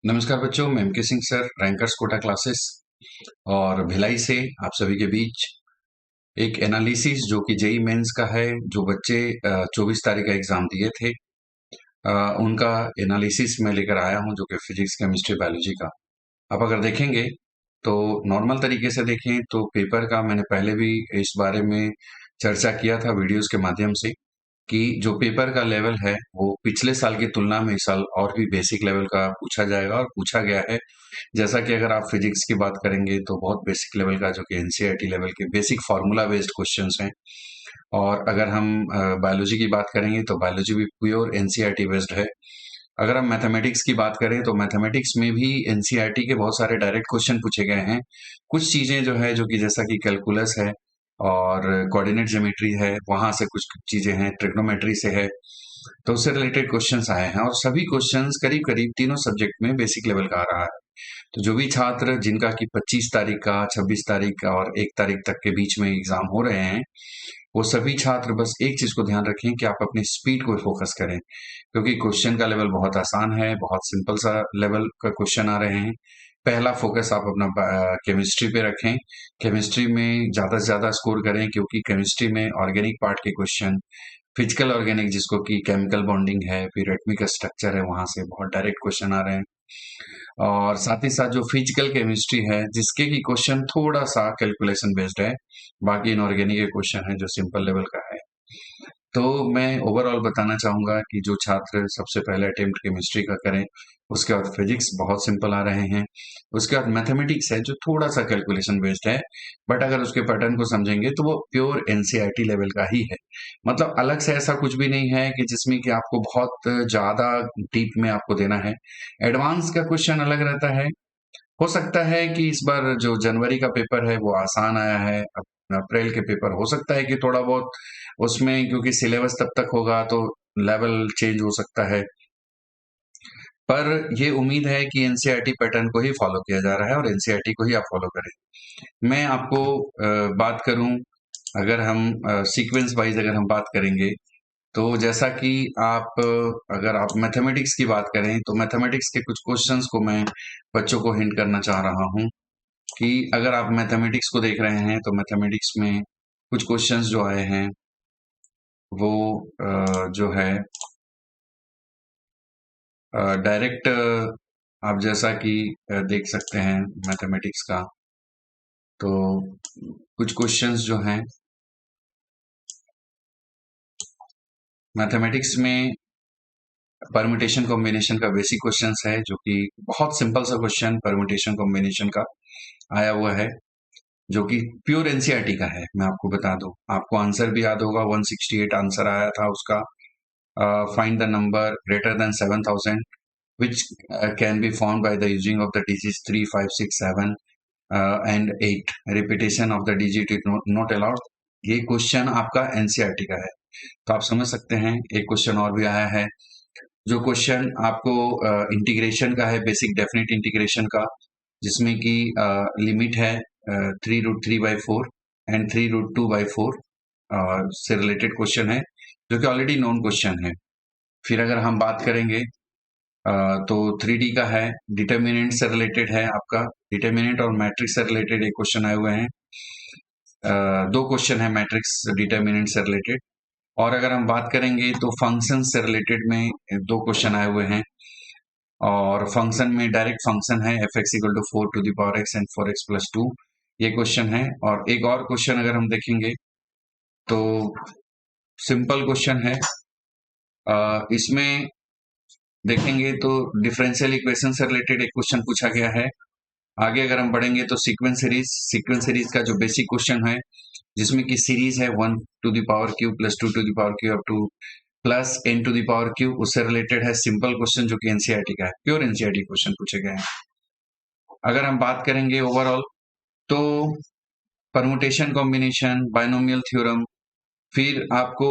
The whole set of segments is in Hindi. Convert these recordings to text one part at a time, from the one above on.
नमस्कार बच्चों, मैं MK Singh sir, rankers Kota classes और भिलाई से आप सभी के बीच एक एनालिसिस जो कि जेई मेंस का है। जो बच्चे 24 तारीख का एग्जाम दिए थे, उनका एनालिसिस मैं लेकर आया हूं, जो कि फिजिक्स, केमिस्ट्री, बायोलॉजी का। आप अगर देखेंगे तो नॉर्मल तरीके से देखें तो पेपर का मैंने पहले भी इस बारे में चर्चा किया था वीडियोस के माध्यम से कि जो पेपर का लेवल है वो पिछले साल की तुलना में इस साल और भी बेसिक लेवल का पूछा जाएगा और पूछा गया है। जैसा कि अगर आप फिजिक्स की बात करेंगे तो बहुत बेसिक लेवल का, जो कि एनसीईआरटी लेवल के बेसिक फार्मूला बेस्ड क्वेश्चंस हैं। और अगर हम बायोलॉजी की बात करेंगे तो बायोलॉजी भी प्योर एनसीईआरटी बेस्ड है। अगर हम मैथमेटिक्स की बात करें तो मैथमेटिक्स में भी एनसीईआरटी के बहुत सारे डायरेक्ट क्वेश्चन पूछे गए हैं। कुछ चीजें जो है, जो कि जैसा कि कैलकुलस है और कोऑर्डिनेट ज्योमेट्री है, वहां से कुछ चीजें हैं, ट्रिग्नोमेट्री से है, तो उससे रिलेटेड क्वेश्चंस आए हैं। और सभी क्वेश्चंस करीब करीब तीनों सब्जेक्ट में बेसिक लेवल का आ रहा है। तो जो भी छात्र जिनका कि 25 तारीख का, 26 तारीख का और 1 तारीख तक के बीच में एग्जाम हो रहे हैं, वो सभी छात्र बस एक चीज को ध्यान रखें कि आप अपनी स्पीड को फोकस करें, क्योंकि क्वेश्चन का लेवल बहुत आसान है, बहुत सिंपल सा लेवल का क्वेश्चन आ रहे हैं। पहला फोकस आप अपना केमिस्ट्री पे रखें। केमिस्ट्री में ज्यादा से ज्यादा स्कोर करें, क्योंकि केमिस्ट्री में ऑर्गेनिक पार्ट के क्वेश्चन, फिजिकल ऑर्गेनिक जिसको कि केमिकल बॉन्डिंग है, फिर एटॉमिक स्ट्रक्चर है, वहां से बहुत डायरेक्ट क्वेश्चन आ रहे हैं। और साथ ही साथ जो फिजिकल केमिस्ट्री है, जिसके की क्वेश्चन थोड़ा सा कैलकुलेशन बेस्ड है, बाकी इनऑर्गेनिक के क्वेश्चन है जो सिंपल लेवल का है। तो मैं ओवरऑल बताना चाहूंगा कि जो छात्र सबसे पहले अटेम्प्ट केमिस्ट्री का करें, उसके बाद फिजिक्स बहुत सिंपल आ रहे हैं, उसके बाद मैथमेटिक्स है जो थोड़ा सा कैलकुलेशन बेस्ड है, बट अगर उसके पैटर्न को समझेंगे तो वो प्योर एनसीईआरटी लेवल का ही है। मतलब अलग से ऐसा कुछ भी नहीं है कि जिसमें कि आपको बहुत ज्यादा डीप में आपको देना है। एडवांस का क्वेश्चन अलग रहता है। हो सकता है कि इस बार जो जनवरी का पेपर है वो आसान आया है, अप्रैल के पेपर हो सकता है कि थोड़ा बहुत उसमें, क्योंकि सिलेबस तब तक होगा तो लेवल चेंज हो सकता है। पर ये उम्मीद है कि एनसीईआरटी पैटर्न को ही फॉलो किया जा रहा है और एनसीईआरटी को ही आप फॉलो करें। मैं आपको बात करूं, अगर हम सीक्वेंस वाइज अगर हम बात करेंगे तो जैसा कि आप अगर आप मैथमेटिक्स की बात करें तो मैथमेटिक्स के कुछ क्वेश्चंस को मैं बच्चों को हिंट करना चाह रहा हूं कि अगर आप मैथमेटिक्स को देख रहे हैं तो मैथमेटिक्स में कुछ क्वेश्चंस जो आए हैं वो जो है डायरेक्ट, आप जैसा कि देख सकते हैं मैथमेटिक्स का, तो कुछ क्वेश्चंस जो हैं मैथमेटिक्स में परम्यूटेशन कॉम्बिनेशन का बेसिक क्वेश्चंस है, जो कि बहुत सिंपल सा क्वेश्चन परम्यूटेशन कॉम्बिनेशन का आया हुआ है, जो कि प्योर एनसीईआरटी का है। मैं आपको बता दूं, आपको आंसर भी याद होगा, 168 आंसर आया था उसका। Find the number greater than 7000 which can be found by the using of the digits 3, 5, 6, 7 and 8. Repetition of the digit is not allowed. ये क्वेश्चन आपका एनसीईआरटी का है। तो आप समझ सकते हैं। एक क्वेश्चन और भी आया है, जो क्वेश्चन आपको इंटीग्रेशन का है, बेसिक डेफिनेट इंटीग्रेशन का, जिसमें कि लिमिट है 3√3/4 एंड 3√2/4 से रिलेटेड क्वेश्चन है, जो कि ऑलरेडी नोन क्वेश्चन है। फिर अगर हम बात करेंगे तो 3D का है, डिटर्मिनेंट से रिलेटेड है आपका, डिटर्मिनेंट और मैट्रिक्स से रिलेटेड एक क्वेश्चन आए हुए हैं। दो क्वेश्चन है मैट्रिक्स डिटर्मिनेंट से रिलेटेड। और अगर हम बात करेंगे तो फंक्शन से रिलेटेड में दो क्वेश्चन आए हुए हैं। और फंक्शन में डायरेक्ट फंक्शन है f(4)⁴ एंड 4x+2, ये क्वेश्चन है। और एक और क्वेश्चन अगर हम देखेंगे तो सिंपल क्वेश्चन है, इसमें देखेंगे तो डिफरेंशियल इक्वेशन से रिलेटेड एक क्वेश्चन पूछा गया है। आगे अगर हम बढ़ेंगे तो सीक्वेंस सीरीज का जो बेसिक क्वेश्चन है, जिसमें की सीरीज है 1⁵ plus 2⁵ up two plus n⁵, उससे रिलेटेड है सिंपल क्वेश्चन, जो कि एनसीईआरटी का है, प्योर एनसीईआरटी क्वेश्चन पूछे गए हैं। अगर हम बात करेंगे ओवरऑल तो परमुटेशन कॉम्बिनेशन, बायनोमियल थ्योरम, फिर आपको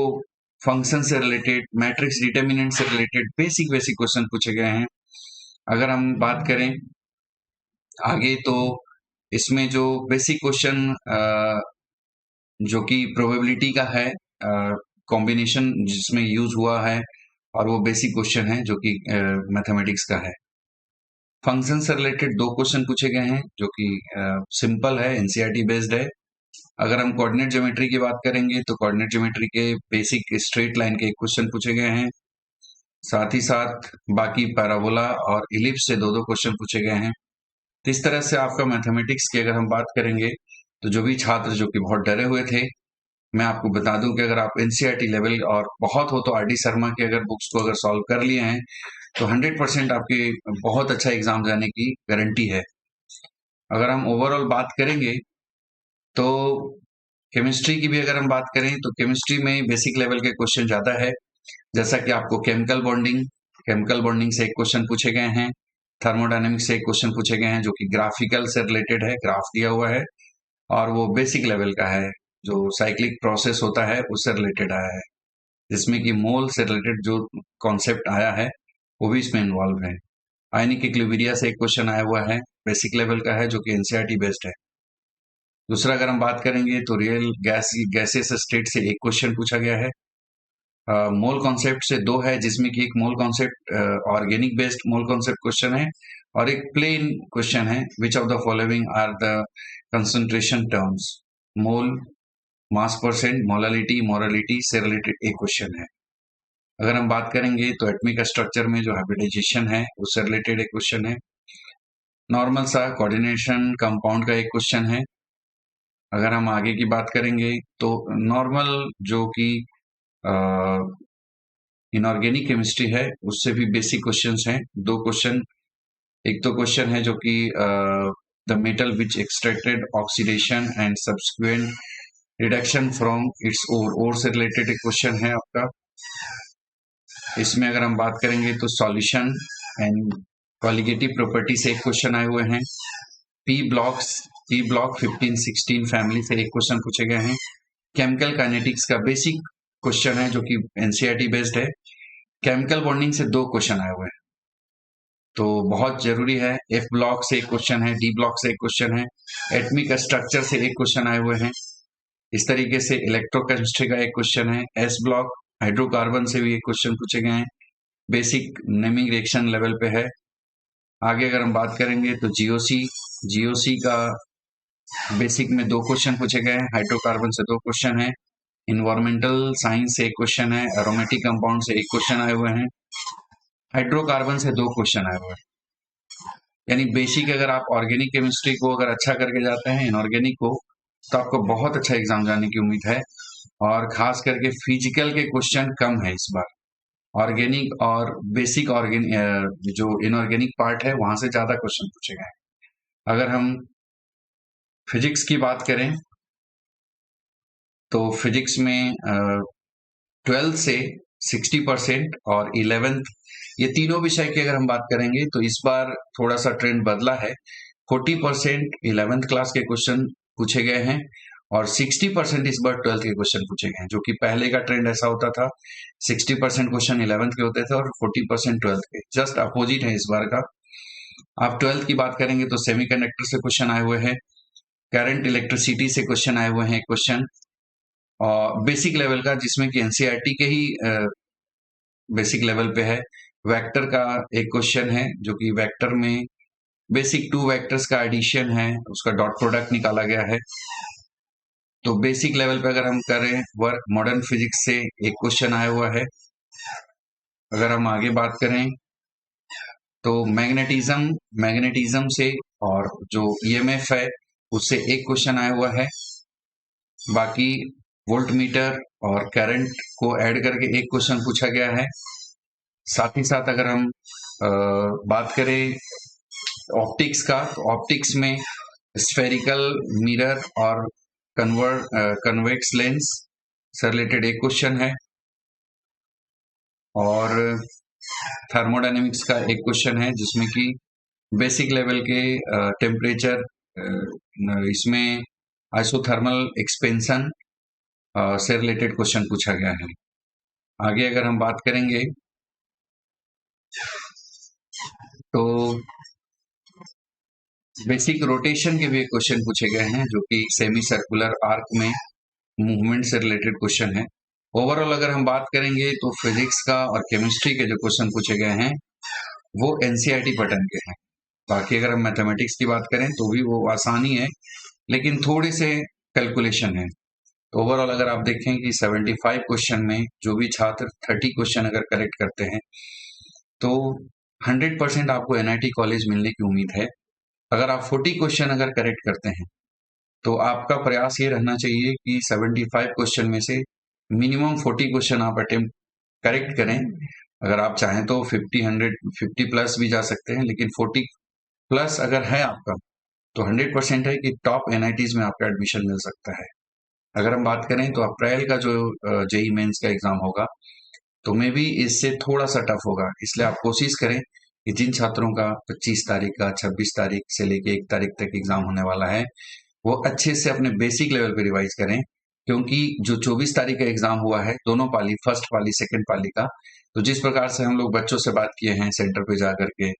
फंक्शन से रिलेटेड, मैट्रिक्स डिटर्मिनेंट से रिलेटेड बेसिक बेसिक क्वेश्चन पूछे गए हैं। अगर हम बात करें आगे तो इसमें जो बेसिक क्वेश्चन जो कि प्रोबेबिलिटी का है, कॉम्बिनेशन जिसमें यूज हुआ है, और वो बेसिक क्वेश्चन है जो कि मैथमेटिक्स का है। फंक्शन से रिलेटेड 2 क्वेश्चन पूछे गए हैं जो कि सिंपल है, एनसीईआरटी बेस्ड है। अगर हम कोऑर्डिनेट ज्योमेट्री की बात करेंगे तो कोऑर्डिनेट ज्योमेट्री के बेसिक स्ट्रेट लाइन के 1 क्वेश्चन पूछे गए हैं। साथ ही साथ बाकी पैराबोला और इलिप्स से 2-2 क्वेश्चन पूछे गए हैं। तो इस तरह से आपका मैथमेटिक्स की अगर हम बात करेंगे तो जो भी छात्र जो कि बहुत डरे हुए थे, मैं आपको बता दूं कि अगर आप एनसीईआरटी लेवल और बहुत हो तो आर डी शर्मा की अगर बुक्स को अगर सॉल्व कर लिए हैं तो 100% आपकी बहुत अच्छा एग्जाम जाने की गारंटी है। अगर हम ओवरऑल बात करेंगे तो केमिस्ट्री की भी अगर हम बात करें तो केमिस्ट्री में बेसिक लेवल के क्वेश्चन ज्यादा है। जैसा कि आपको केमिकल बॉन्डिंग से एक क्वेश्चन पूछे गए हैं, थर्मोडायनेमिक्स से एक क्वेश्चन पूछे गए हैं जो कि ग्राफिकल से रिलेटेड है, ग्राफ दिया हुआ है और वो बेसिक लेवल का है, जो साइक्लिक प्रोसेस होता है उससे रिलेटेड आया है, जिसमें कि मोल से रिलेटेड जो कॉन्सेप्ट आया है वो भी इसमें इन्वॉल्व है। आयनिक इक्विलिब्रिया से एक क्वेश्चन आया हुआ है, बेसिक लेवल का है जो कि एनसीईआरटी बेस्ड है। दूसरा अगर हम बात करेंगे तो रियल गैसेस स्टेट से एक क्वेश्चन पूछा गया है। मोल कॉन्सेप्ट से 2 है जिसमें कि एक mole concept organic based mole concept question है और एक प्लेन क्वेश्चन है, which of the following are the concentration terms. Mole, mass percent, molality, morality से रिलेटेड एक क्वेश्चन है। अगर हम बात करेंगे तो एटमिक स्ट्रक्चर में जो हाइब्रिडाइजेशन है उससे रिलेटेड एक क्वेश्चन है। नॉर्मल सा कोऑर्डिनेशन कंपाउंड का एक क्वेश्चन है। अगर हम आगे की बात करेंगे तो नॉर्मल जो कि इनऑर्गेनिक केमिस्ट्री है उससे भी बेसिक क्वेश्चंस हैं, 2 क्वेश्चन। एक तो क्वेश्चन है जो कि the metal which extracted oxidation and subsequent reduction from its ore से रिलेटेड एक क्वेश्चन है आपका। इसमें अगर हम बात करेंगे तो सॉल्यूशन एंड कॉलिगेटिव प्रॉपर्टी से एक क्वेश्चन आए हुए हैं। पी ब्लॉक 15-16 फैमिली से एक क्वेश्चन पूछे गए हैं। केमिकल काइनेटिक्स का बेसिक क्वेश्चन है जो कि एनसीईआरटी बेस्ड है। केमिकल बॉन्डिंग से 2 क्वेश्चन आए हुए हैं तो बहुत जरूरी है। एफ ब्लॉक से एक क्वेश्चन है, डी ब्लॉक से एक क्वेश्चन है, एटमिक स्ट्रक्चर से एक क्वेश्चन आए हुए हैं। इस तरीके से इलेक्ट्रोकेमिस्ट्री का एक क्वेश्चन है। एस ब्लॉक हाइड्रोकार्बन से भी एक क्वेश्चन पूछे गए हैं, बेसिक नेमिंग रिएक्शन लेवल पे है। आगे अगर हम बात करेंगे तो जीओसी का बेसिक में 2 क्वेश्चन पूछे गए हैं, हाइड्रोकार्बन से 2 क्वेश्चन है, इन्वायरमेंटल साइंस से एक क्वेश्चन है, एरोमेटिक कंपाउंड से एक क्वेश्चन आए हुए हैं, हाइड्रोकार्बन से 2 क्वेश्चन आए हुए हैं। यानी बेसिक अगर आप ऑर्गेनिक केमिस्ट्री को अगर अच्छा करके जाते हैं इनऑर्गेनिक को तो आपको बहुत अच्छा एग्जाम जाने की उम्मीद है। और खास करके फिजिकल के क्वेश्चन कम है इस बार, ऑर्गेनिक और बेसिक जो इनऑर्गेनिक पार्ट है वहां से ज्यादा क्वेश्चन पूछे गए हैं। अगर हम फिजिक्स की बात करें तो फिजिक्स में 12 से 60% और 11th ये तीनों विषय की अगर हम बात करेंगे तो इस बार थोड़ा सा ट्रेंड बदला है। 40% 11th क्लास के क्वेश्चन पूछे गए हैं और 60% इस बार 12th के क्वेश्चन पूछे गए हैं, जो कि पहले का ट्रेंड ऐसा होता था 60% क्वेश्चन 11th के होते थे और 40% 12th के। जस्ट अपोजिट है इस बार का। आप 12th की बात करेंगे तो सेमीकंडक्टर से क्वेश्चन आए हुए हैं, करंट इलेक्ट्रिसिटी से क्वेश्चन आए हुए हैं एक क्वेश्चन और बेसिक लेवल का जिसमें कि एनसीईआरटी के ही बेसिक लेवल पे है। वेक्टर का एक क्वेश्चन है जो कि वेक्टर में बेसिक 2 वेक्टर्स का एडिशन है, उसका डॉट प्रोडक्ट निकाला गया है। तो बेसिक लेवल पे अगर हम करें वर्क मॉडर्न फिजिक्स से एक क्वेश्चन आया हुआ है। अगर हम आगे बात करें तो मैग्नेटिज्म से और जो ईएमएफ है उससे एक क्वेश्चन आया हुआ है। बाकी वोल्ट मीटर और करंट को ऐड करके एक क्वेश्चन पूछा गया है। साथ ही साथ अगर हम बात करें ऑप्टिक्स का तो ऑप्टिक्स में स्फेरिकल मिरर और कन्वेक्स लेंस से रिलेटेड एक क्वेश्चन है और थर्मोडायनेमिक्स का एक क्वेश्चन है जिसमें कि बेसिक लेवल के टेम्परेचर इसमें आइसोथर्मल एक्सपेंशन से रिलेटेड क्वेश्चन पूछा गया है। आगे अगर हम बात करेंगे तो बेसिक रोटेशन के भी क्वेश्चन पूछे गए हैं जो कि सेमी सर्कुलर आर्क में मूवमेंट से रिलेटेड क्वेश्चन है। ओवरऑल अगर हम बात करेंगे तो फिजिक्स का और केमिस्ट्री के जो क्वेश्चन पूछे गए हैं वो एनसीईआरटी पैटर्न के हैं। बाकी अगर हम मैथमेटिक्स की बात करें तो भी वो आसानी है, लेकिन थोड़े से कैलकुलेशन है। तो ओवरऑल अगर आप देखें कि 75 क्वेश्चन में जो भी छात्र 30 क्वेश्चन अगर करेक्ट करते हैं तो 100% आपको एनआईटी कॉलेज मिलने की उम्मीद है। अगर आप 40 क्वेश्चन अगर करेक्ट करते हैं तो आपका प्रयास ये रहना चाहिए कि 75 क्वेश्चन में से मिनिमम 40 क्वेश्चन आप अटेम्प्ट करेक्ट करें। अगर आप चाहें तो 50 100 50 प्लस भी जा सकते हैं, लेकिन 40 प्लस अगर है आपका तो 100% है कि टॉप एनआईटीज में आपका एडमिशन मिल सकता है। अगर हम बात करें तो अप्रैल का जो जेई मेंस का एग्जाम होगा तो मे बी इससे थोड़ा सा टफ होगा, इसलिए आप कोशिश करें कि जिन छात्रों का 25 तारीख का 26 तारीख से लेके 1 तारीख तक एग्जाम होने वाला है वो अच्छे से अपने बेसिक लेवल पे रिवाइज करें, क्योंकि जो 24 तारीख का एग्जाम हुआ है दोनों पाली, फर्स्ट पाली सेकंड पाली का, तो जिस प्रकार से हम लोग बच्चों से बात किए हैं सेंटर पे जा करके,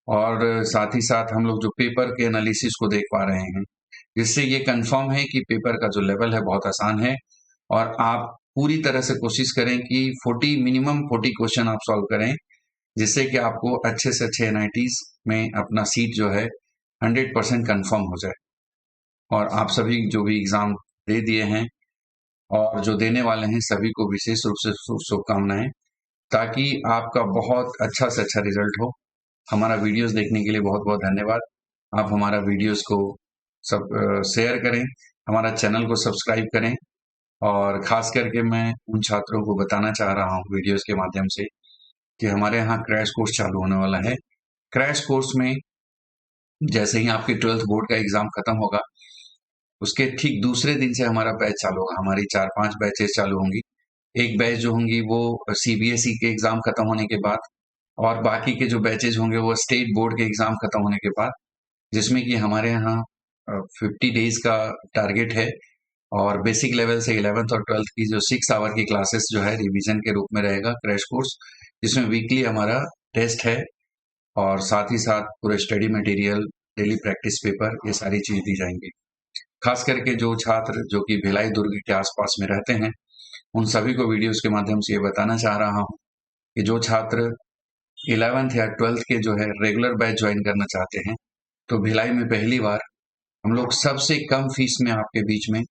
और साथ ही साथ हम लोग जो पेपर के एनालिसिस को देख पा रहे हैं, जिससे ये कंफर्म है कि पेपर का जो लेवल है बहुत आसान है। और आप पूरी तरह से कोशिश करें कि 40 मिनिमम 40 क्वेश्चन आप सॉल्व करें, जिससे कि आपको अच्छे से अच्छे एनआईटीज में अपना सीट जो है 100% कंफर्म हो जाए। और आप सभी जो भी एग्जाम दे दिए हैं और जो देने वाले हैं सभी को विशेष रूप से शुभकामनाएं, ताकि आपका बहुत अच्छा से अच्छा रिजल्ट हो। हमारा वीडियोस देखने के लिए बहुत बहुत धन्यवाद। आप हमारा वीडियोस को सब शेयर करें, हमारा चैनल को सब्सक्राइब करें, और खास करके मैं उन छात्रों को बताना चाह रहा हूँ वीडियोस के माध्यम से कि हमारे यहाँ क्रैश कोर्स चालू होने वाला है। क्रैश कोर्स में जैसे ही आपके 12th बोर्ड का एग्जाम खत्म होगा उसके ठीक दूसरे दिन से हमारा बैच चालू होगा। हमारी 4-5 बैचेस चालू होंगी। एक बैच जो होंगी वो सीबीएसई के एग्जाम खत्म होने के बाद, और बाकी के जो बैचेज होंगे वो स्टेट बोर्ड के एग्जाम खत्म होने के बाद, जिसमें कि हमारे यहाँ 50 डेज का टारगेट है। और बेसिक लेवल से 11th और 12th की जो 6 आवर की क्लासेस जो है रिवीजन के रूप में रहेगा क्रैश कोर्स, जिसमें वीकली हमारा टेस्ट है और साथ ही साथ पूरे study material, daily practice paper, ये सारी चीज दी जाएंगी। खास करके जो छात्र जो कि भिलाई दुर्ग के आसपास में रहते हैं उन सभी को वीडियोस के माध्यम से ये बताना चाह रहा हूँ कि जो छात्र 11th या 12th के जो है रेगुलर बैच ज्वाइन करना चाहते हैं तो भिलाई में पहली बार हम लोग सबसे कम फीस में आपके बीच में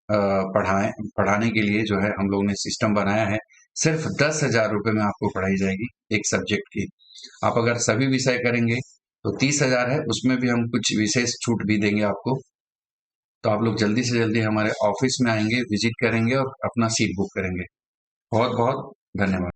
पढ़ाने के लिए जो है हम लोग ने सिस्टम बनाया है। सिर्फ 10,000 रुपये में आपको पढ़ाई जाएगी एक सब्जेक्ट की। आप अगर सभी विषय करेंगे तो 30,000 है, उसमें भी हम कुछ विशेष छूट भी देंगे आपको। तो आप लोग जल्दी से जल्दी हमारे ऑफिस में आएंगे, विजिट करेंगे और अपना सीट बुक करेंगे। बहुत बहुत धन्यवाद।